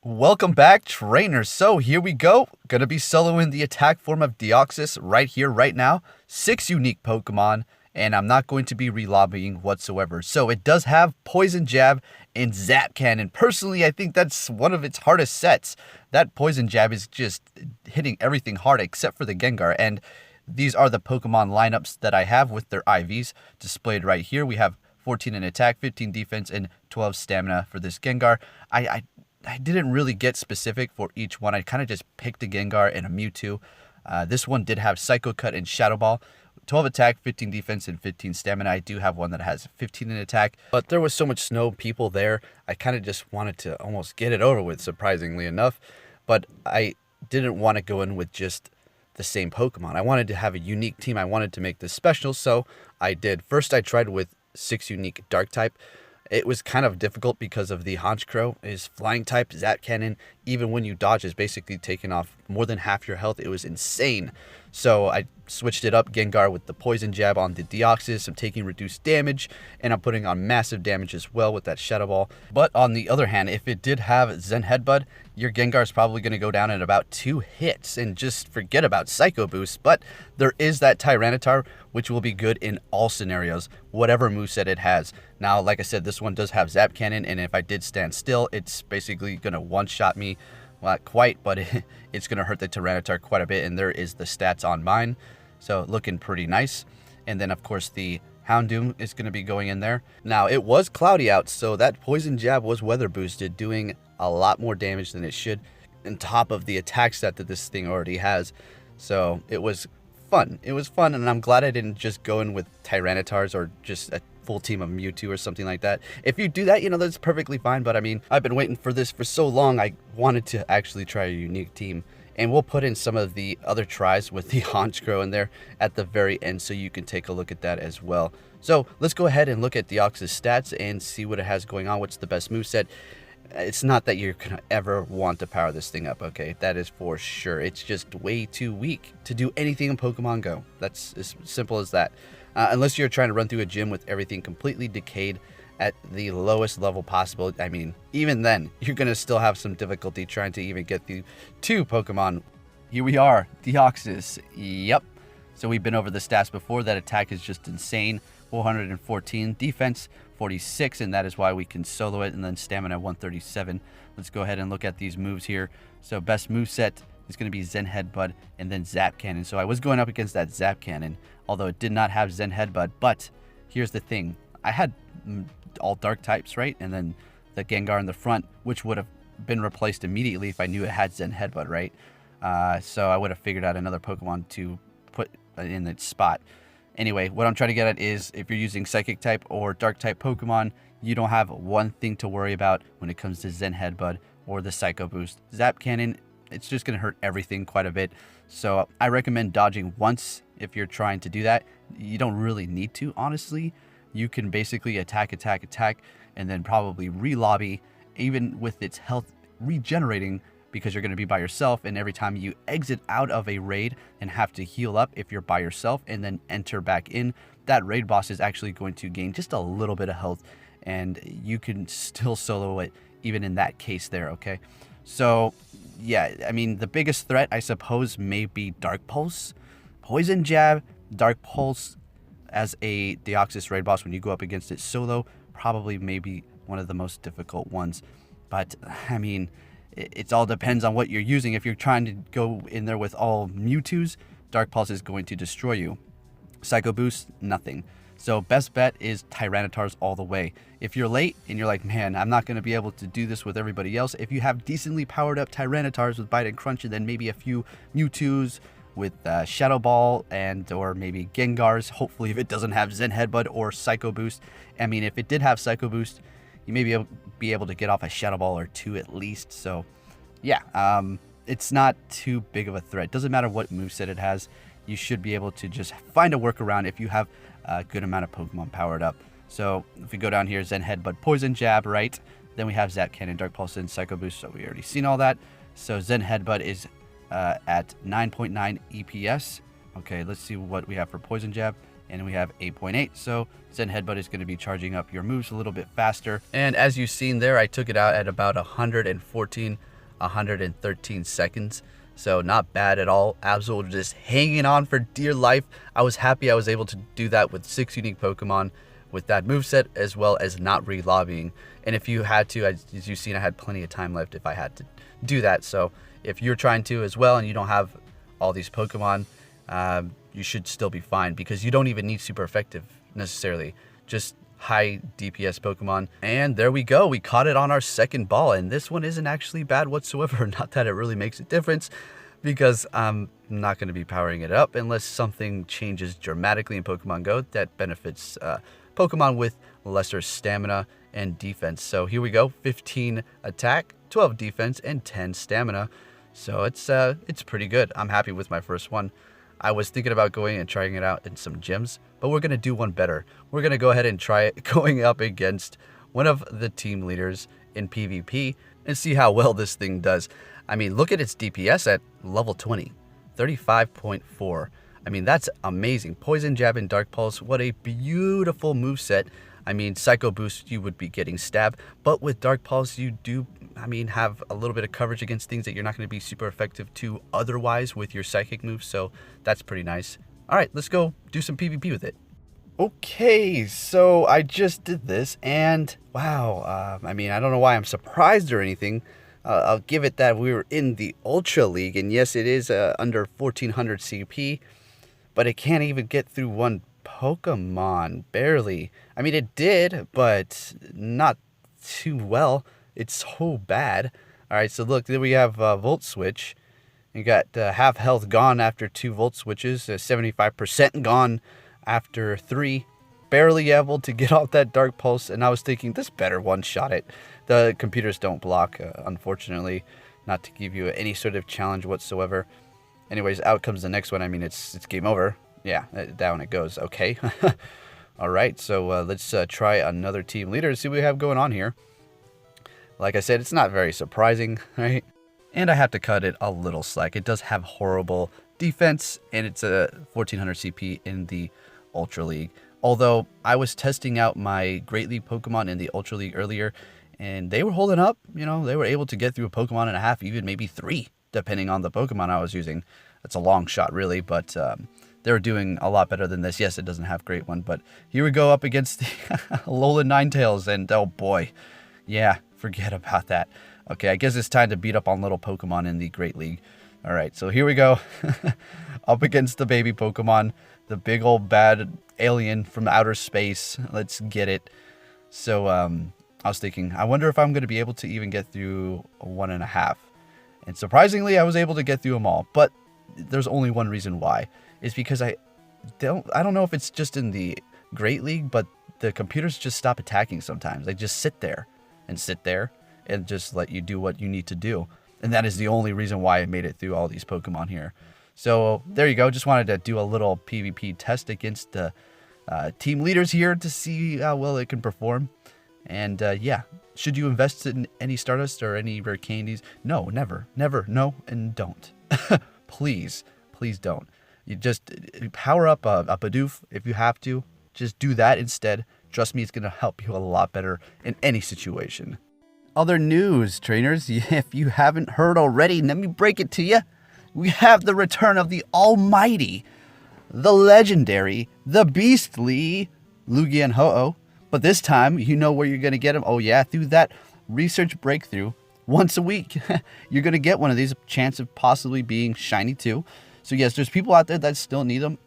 Welcome back, trainers. So here we go. Gonna be soloing the attack form of Deoxys right here, right now. 6 unique Pokemon, and I'm not going to be relobbying whatsoever. So it does have Poison Jab and Zap Cannon. Personally, I think that's one of its hardest sets. That Poison Jab is just hitting everything hard except for the Gengar. And these are the Pokemon lineups that I have with their IVs displayed right here. We have 14 in attack, 15 defense, and 12 stamina for this Gengar. I didn't really get specific for each one. I kind of just picked a Gengar and a Mewtwo. This one did have Psycho Cut and Shadow Ball. 12 attack, 15 defense, and 15 stamina. I do have one that has 15 in attack. But there was so much snow, people there, I kind of just wanted to almost get it over with, surprisingly enough. But I didn't want to go in with just the same Pokemon. I wanted to have a unique team. I wanted to make this special, so I did. First, I tried with 6 unique Dark type. It was kind of difficult because of the Honchkrow is flying type. Zap Cannon, even when you dodge, is basically taking off more than half your health. It was insane. So I switched it up, Gengar with the Poison Jab on the Deoxys. I'm taking reduced damage, and I'm putting on massive damage as well with that Shadow Ball. But on the other hand, if it did have Zen Headbutt, your Gengar is probably going to go down in about 2 hits, and just forget about Psycho Boost. But there is that Tyranitar, which will be good in all scenarios, whatever moveset it has. Now, like I said, this one does have Zap Cannon, and if I did stand still, it's basically going to one-shot me. Well, not quite, but it's going to hurt the Tyranitar quite a bit, and there is the stats on mine. So looking pretty nice. And then, of course, the Houndoom is going to be going in there. Now, it was cloudy out, so that Poison Jab was weather boosted, doing a lot more damage than it should, on top of the attack stat that this thing already has. So it was fun. It was fun, and I'm glad I didn't just go in with Tyranitars or just a full team of Mewtwo or something like that. If you do that, that's perfectly fine, but I mean, I've been waiting for this for so long. I wanted to actually try a unique team, and we'll put in some of the other tries with the Honchkrow in there at the very end so you can take a look at that as well. So let's go ahead and look at Deoxys stats and see what it has going on. What's the best moveset? It's not that you're gonna ever want to power this thing up, okay? That is for sure. It's just way too weak to do anything in Pokemon Go. That's as simple as that. Unless you're trying to run through a gym with everything completely decayed at the lowest level possible. I mean, even then, you're going to still have some difficulty trying to even get through 2 Pokemon. Here we are, Deoxys. Yep. So we've been over the stats before. That attack is just insane. 414, defense 46, and that is why we can solo it, and then stamina 137. Let's go ahead and look at these moves here. So best moveset is going to be Zen Headbutt and then Zap Cannon. So I was going up against that Zap Cannon, although it did not have Zen Headbutt. But here's the thing. I had all dark types, right? And then the Gengar in the front, which would have been replaced immediately if I knew it had Zen Headbutt, right? So I would have figured out another Pokemon to put in its spot. Anyway, what I'm trying to get at is if you're using Psychic type or Dark type Pokemon, you don't have one thing to worry about when it comes to Zen Headbutt or the Psycho Boost. Zap Cannon, it's just going to hurt everything quite a bit. So I recommend dodging once if you're trying to do that. You don't really need to, honestly. You can basically attack, and then probably re-lobby, even with its health regenerating, because you're going to be by yourself, and every time you exit out of a raid and have to heal up if you're by yourself and then enter back in, that raid boss is actually going to gain just a little bit of health, and you can still solo it even in that case there, okay? So yeah, I mean, the biggest threat, I suppose, may be Dark Pulse. Poison Jab, Dark Pulse as a Deoxys raid boss when you go up against it solo, probably maybe one of the most difficult ones. But, I mean, it all depends on what you're using. If you're trying to go in there with all Mewtwo's, Dark Pulse is going to destroy you. Psycho Boost, nothing. So best bet is Tyranitars all the way. If you're late and you're like, man, I'm not going to be able to do this with everybody else, if you have decently powered up Tyranitars with Bite and Crunch, and then maybe a few Mewtwo's with Shadow Ball and or maybe Gengars, hopefully if it doesn't have Zen Headbutt or Psycho Boost. I mean, if it did have Psycho Boost, you may be able to get off a Shadow Ball or 2 at least. So yeah, it's not too big of a threat. Doesn't matter what moveset it has. You should be able to just find a workaround if you have a good amount of Pokemon powered up. So if we go down here, Zen Headbutt, Poison Jab, right? Then we have Zap Cannon, Dark Pulse, and Psycho Boost. So we already seen all that. So Zen Headbutt is at 9.9 EPS. Okay, let's see what we have for Poison Jab. And we have 8.8. So Zen Headbutt is going to be charging up your moves a little bit faster. And as you've seen there, I took it out at about 114 113 seconds. So not bad at all. Absol just hanging on for dear life. I was happy I was able to do that with 6 unique Pokemon with that moveset, as well as not re-lobbying. And if you had to, as you've seen, I had plenty of time left if I had to do that. So if you're trying to as well and you don't have all these Pokemon, you should still be fine, because you don't even need super effective necessarily. Just high DPS Pokemon. And there we go. We caught it on our second ball, and this one isn't actually bad whatsoever. Not that it really makes a difference, because I'm not going to be powering it up unless something changes dramatically in Pokemon Go that benefits Pokemon with lesser stamina and defense. So here we go. 15 attack, 12 defense, and 10 stamina. So it's pretty good. I'm happy with my first one. I was thinking about going and trying it out in some gyms, but we're going to do one better. We're going to go ahead and try it going up against one of the team leaders in PvP and see how well this thing does. I mean, look at its DPS at level 20, 35.4. I mean, that's amazing. Poison Jab and Dark Pulse, what a beautiful moveset. I mean, Psycho Boost, you would be getting stabbed, but with Dark Pulse, you do, have a little bit of coverage against things that you're not going to be super effective to otherwise with your Psychic moves, so that's pretty nice. All right, let's go do some PvP with it. Okay, so I just did this, and wow, I don't know why I'm surprised or anything. I'll give it that we were in the Ultra League, and yes, it is under 1400 CP, but it can't even get through one Pokemon, barely. I mean, it did, but not too well. It's so bad. All right, so look, there we have Volt Switch. You got half health gone after 2 Volt Switches, 75% gone after 3. Barely able to get off that Dark Pulse, and I was thinking this better one-shot it. The computers don't block, unfortunately, not to give you any sort of challenge whatsoever. Anyways, out comes the next one. I mean, it's game over. Yeah, down it goes. Okay. All right, so let's try another team leader to see what we have going on here. Like I said, it's not very surprising, right? And I have to cut it a little slack. It does have horrible defense, and it's a 1400 CP in the Ultra League. Although I was testing out my Great League Pokemon in the Ultra League earlier, and they were holding up. You know, they were able to get through a Pokemon and a half, even maybe 3, depending on the Pokemon I was using. That's a long shot, really, but they were doing a lot better than this. Yes, it doesn't have Great One, but here we go up against the Alolan Ninetales, and oh boy, yeah, forget about that. Okay, I guess it's time to beat up on little Pokemon in the Great League. All right, so here we go. Up against the baby Pokemon, the big old bad alien from outer space. Let's get it. So I was thinking, I wonder if I'm going to be able to even get through 1.5. And surprisingly, I was able to get through them all. But there's only one reason why. It's because I don't know if it's just in the Great League, but the computers just stop attacking sometimes. They just sit there and just let you do what you need to do. And that is the only reason why I made it through all these Pokemon here. So there you go. Just wanted to do a little PvP test against the team leaders here to see how well it can perform. And yeah, should you invest in any Stardust or any rare candies? No, never, no, and don't. Please don't. You just power up a Bidoof if you have to. Just do that instead. Trust me, it's going to help you a lot better in any situation. Other news, trainers, if you haven't heard already, let me break it to you. We have the return of the almighty, the legendary, the beastly Lugia and Ho-Oh. But this time, you know where you're going to get them. Oh yeah, through that research breakthrough once a week. You're going to get one of these, chance of possibly being shiny too. So yes, there's people out there that still need them.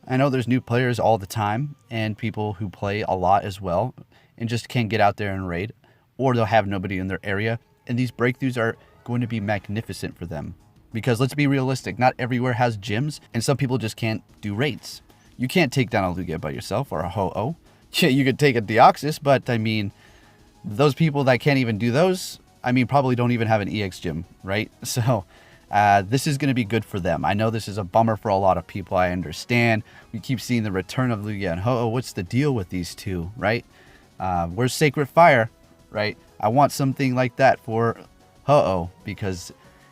I know there's new players all the time and people who play a lot as well and just can't get out there and raid, or they'll have nobody in their area. And these breakthroughs are going to be magnificent for them. Because let's be realistic, not everywhere has gyms, and some people just can't do raids. You can't take down a Lugia by yourself or a Ho-Oh. Yeah, you could take a Deoxys, but I mean, those people that can't even do those, probably don't even have an EX gym, right? So this is going to be good for them. I know this is a bummer for a lot of people. I understand. We keep seeing the return of Lugia and Ho-Oh. What's the deal with these two, right? Where's Sacred Fire, right? I want something like that for Ho-Oh because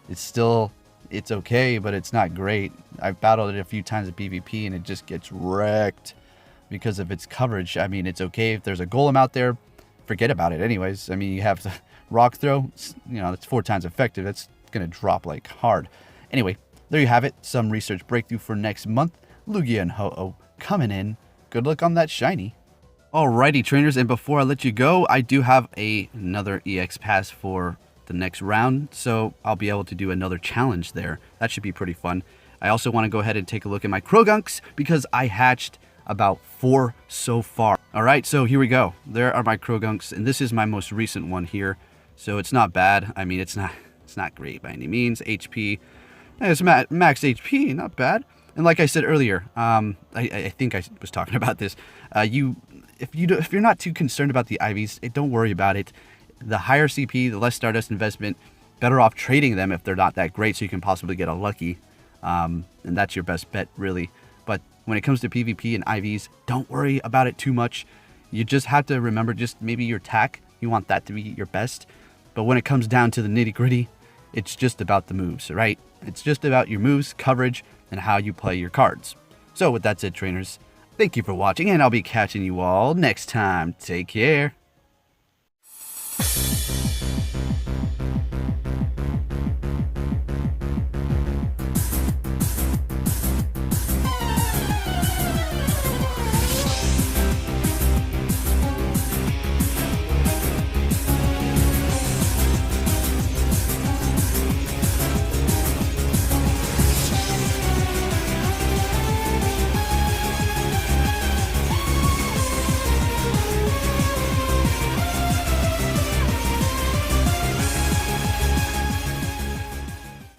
it's okay, but it's not great. I've battled it a few times at PvP and it just gets wrecked because of its coverage. It's okay if there's a golem out there, forget about it anyways. You have the Rock Throw, that's 4 times effective. That's going to drop like hard. Anyway, there you have it. Some research breakthrough for next month. Lugia and Ho-Oh coming in. Good luck on that shiny. Alrighty, trainers, and before I let you go, I do have another EX pass for the next round, so I'll be able to do another challenge there. That should be pretty fun. I also want to go ahead and take a look at my Croagunks because I hatched about 4 so far. Alright, so here we go. There are my Croagunks, and this is my most recent one here, so it's not bad. I mean, it's not great by any means. HP, it's max HP, not bad. And like I said earlier, I think I was talking about this. If you're not too concerned about the IVs, don't worry about it. The higher CP, the less Stardust investment, better off trading them if they're not that great, so you can possibly get a lucky. And that's your best bet, really. But when it comes to PvP and IVs, don't worry about it too much. You just have to remember just maybe your attack. You want that to be your best. But when it comes down to the nitty-gritty, it's just about the moves, right? It's just about your moves, coverage, and how you play your cards. So with that said, trainers, thank you for watching, and I'll be catching you all next time. Take care.